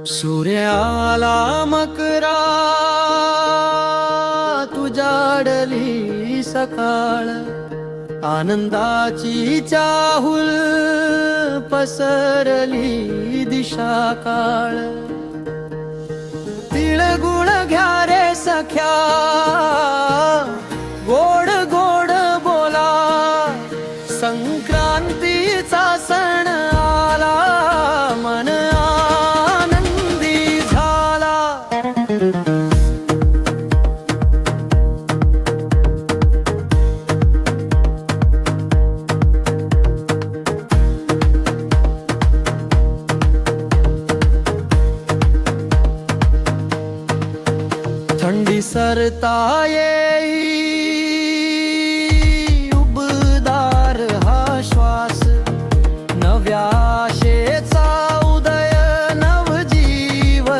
सूर्याला मकरा तुझ्याडली सकाळ, आनंदाची चाहुल पसरली दिशा काळ। तिळगुळ घ्या रे सख्या, गोड गोड बोला, संक्रांतीचा सण आला, मन आनंदी झाला। थंडी सरता येई, उबदार हा श्वास, नव्या आशेचा उदय, नवजीवनाचा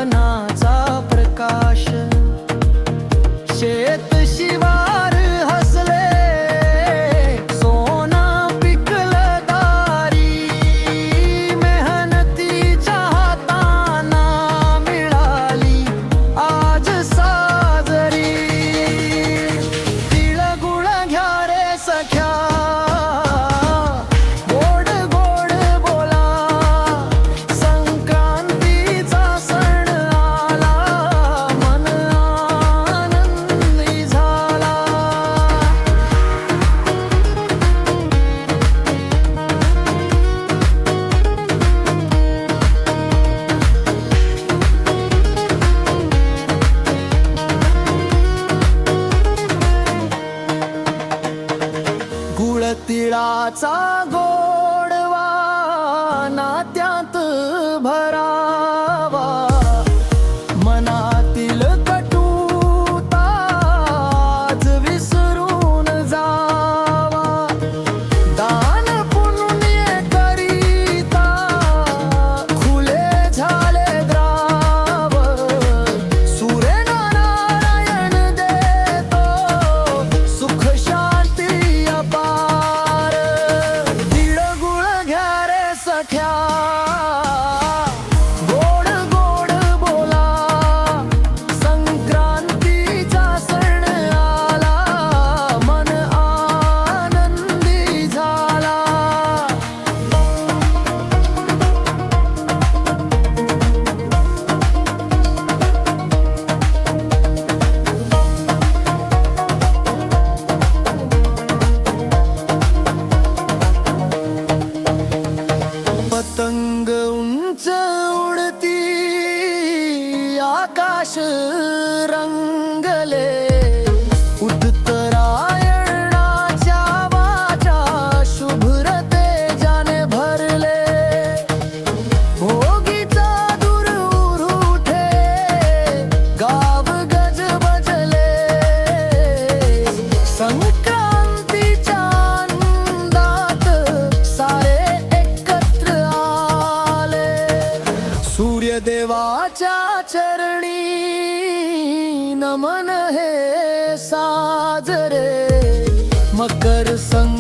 प्रकाश। शेत शिवार हसले, सोना पिकलं दारी, मेहनतीच्या हाताना मिळाली आज साजरी। तिळगुळ घ्या रे सख्या, गोड गोड बोला, संक्रांतीचा सण आला, मन आनंदी झाला। गुळ तिळाचा गोडवा नात्यात भरावा, मनातील कटुता आज विसरून जावा। दान पुण्य करिता खुले झाले द्राव, सूर्यनारायण देतो सुख शांती अपार। तिळगुळ घ्या रे सख्या, गोड गोड बोला, संक्रांतीचा सण आला, मन आनंदी झाला। पतंग उंच उडती, आकाश रंगले, उत्तरायणाच्या वाचा शुभ्र तेजाने भरले। भोगीचा दूर उठे, गाव गज बजले, संक्रांतीच्या आनंदात सारे एकत्र आले। सूर्यदेवाच्या चरणी नमन हे साजरे, मकर संक्रांत